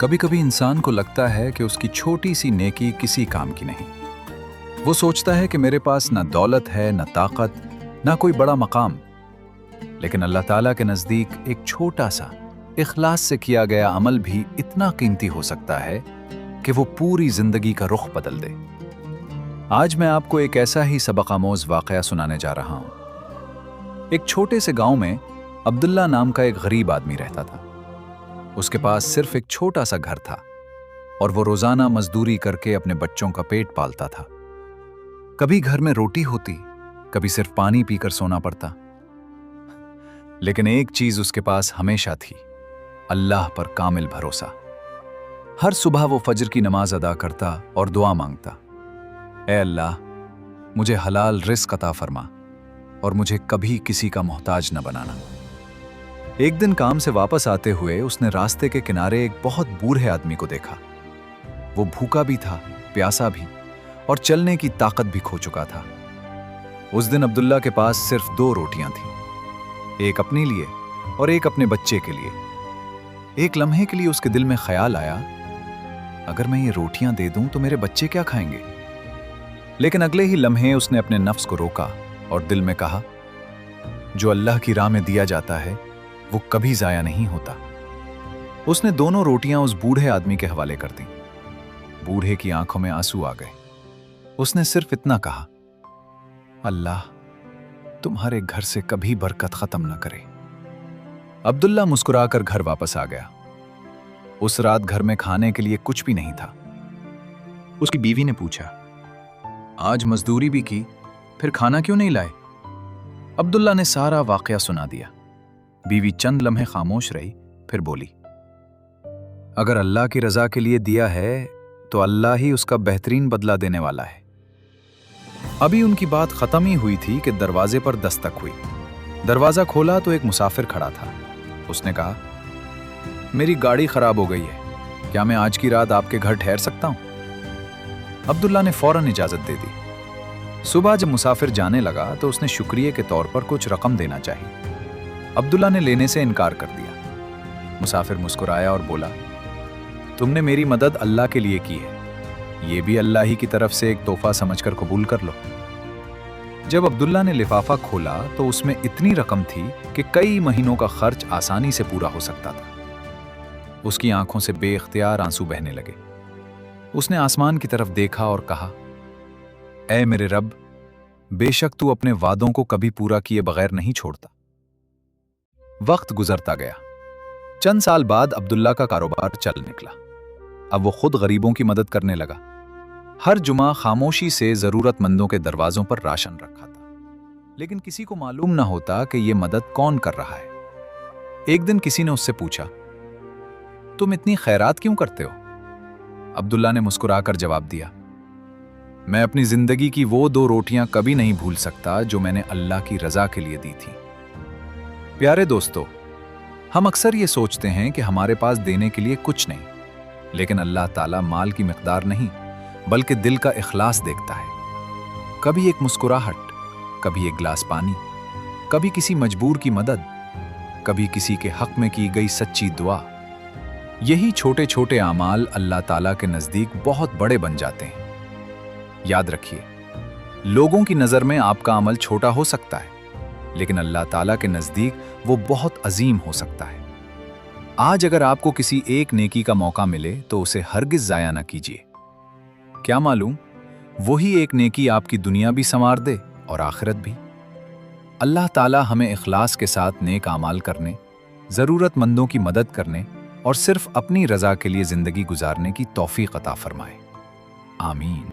कभी कभी इंसान को लगता है कि उसकी छोटी सी नेकी किसी काम की नहीं। वो सोचता है कि मेरे पास ना दौलत है, ना ताकत, ना कोई बड़ा मकाम। लेकिन अल्लाह ताला के नज़दीक एक छोटा सा इखलास से किया गया अमल भी इतना कीमती हो सकता है कि वो पूरी जिंदगी का रुख बदल दे। आज मैं आपको एक ऐसा ही सबक आमोज वाकया सुनाने जा रहा हूं। एक छोटे से गांव में अब्दुल्ला नाम का एक गरीब आदमी रहता था। उसके पास सिर्फ एक छोटा सा घर था और वो रोजाना मजदूरी करके अपने बच्चों का पेट पालता था। कभी घर में रोटी होती, कभी सिर्फ पानी पीकर सोना पड़ता। लेकिन एक चीज उसके पास हमेशा थी, अल्लाह पर कामिल भरोसा। हर सुबह वो फजर की नमाज अदा करता और दुआ मांगता, ऐ अल्लाह, मुझे हलाल रिस्क अता फरमा और मुझे कभी किसी का मोहताज न बनाना। एक दिन काम से वापस आते हुए उसने रास्ते के किनारे एक बहुत बूढ़े आदमी को देखा। वो भूखा भी था, प्यासा भी, और चलने की ताकत भी खो चुका था। उस दिन अब्दुल्ला के पास सिर्फ 2 रोटियां थीं, एक अपने लिए और एक अपने बच्चे के लिए। एक लम्हे के लिए उसके दिल में ख्याल आया, अगर मैं ये रोटियां दे दूं तो मेरे बच्चे क्या खाएंगे। लेकिन अगले ही लम्हे उसने अपने नफ्स को रोका और दिल में कहा, जो अल्लाह की राह में दिया जाता है वो कभी जाया नहीं होता। उसने दोनों रोटियां उस बूढ़े आदमी के हवाले कर दी। बूढ़े की आंखों में आंसू आ गए। उसने सिर्फ इतना कहा, अल्लाह तुम्हारे घर से कभी बरकत खत्म न करे। अब्दुल्ला मुस्कुराकर घर वापस आ गया। उस रात घर में खाने के लिए कुछ भी नहीं था। उसकी बीवी ने पूछा, आज मजदूरी भी की, फिर खाना क्यों नहीं लाए? अब्दुल्ला ने सारा वाकया सुना दिया। बीवी चंद लम्हे खामोश रही, फिर बोली, अगर अल्लाह की रजा के लिए दिया है तो अल्लाह ही उसका बेहतरीन बदला देने वाला है। अभी उनकी बात खत्म ही हुई थी कि दरवाजे पर दस्तक हुई। दरवाजा खोला तो एक मुसाफिर खड़ा था। उसने कहा, मेरी गाड़ी खराब हो गई है, क्या मैं आज की रात आपके घर ठहर सकता हूं? अब्दुल्ला ने फौरन इजाजत दे दी। सुबह जब मुसाफिर जाने लगा तो उसने शुक्रिया के तौर पर कुछ रकम देना चाहिए। अब्दुल्ला ने लेने से इनकार कर दिया। मुसाफिर मुस्कुराया और बोला, तुमने मेरी मदद अल्लाह के लिए की है, ये भी अल्लाह ही की तरफ से एक तोहफा समझकर कबूल कर लो। जब अब्दुल्ला ने लिफाफा खोला तो उसमें इतनी रकम थी कि कई महीनों का खर्च आसानी से पूरा हो सकता था। उसकी आंखों से बेख्तियार आंसू बहने लगे। उसने आसमान की तरफ देखा और कहा, ऐ मेरे रब, बेशक तू अपने वादों को कभी पूरा किए बगैर नहीं छोड़ता। वक्त गुजरता गया। चंद साल बाद अब्दुल्ला का कारोबार चल निकला। अब वो खुद गरीबों की मदद करने लगा। हर जुमा खामोशी से जरूरतमंदों के दरवाजों पर राशन रखा था। लेकिन किसी को मालूम ना होता कि ये मदद कौन कर रहा है। एक दिन किसी ने उससे पूछा, तुम इतनी खैरात क्यों करते हो? अब्दुल्ला ने मुस्कुराकर जवाब दिया, मैं अपनी जिंदगी की वो 2 रोटियां कभी नहीं भूल सकता जो मैंने अल्लाह की रजा के लिए दी थी। प्यारे दोस्तों, हम अक्सर ये सोचते हैं कि हमारे पास देने के लिए कुछ नहीं, लेकिन अल्लाह ताला माल की मिकदार नहीं बल्कि दिल का इखलास देखता है। कभी एक मुस्कुराहट, कभी एक गिलास पानी, कभी किसी मजबूर की मदद, कभी किसी के हक में की गई सच्ची दुआ। यही छोटे छोटे आमाल अल्लाह ताला के नजदीक बहुत बड़े बन जाते हैं। याद रखिए, लोगों की नजर में आपका अमल छोटा हो सकता है, लेकिन अल्लाह ताला के नजदीक वो बहुत अजीम हो सकता है। आज अगर आपको किसी एक नेकी का मौका मिले तो उसे हरगिज जाया ना कीजिए। क्या मालूम, वही एक नेकी आपकी दुनिया भी संवार दे और आखिरत भी। अल्लाह ताला हमें इखलास के साथ नेक आमाल करने, जरूरतमंदों की मदद करने और सिर्फ अपनी रजा के लिए जिंदगी गुजारने की तौफीक अता फरमाए। आमीन।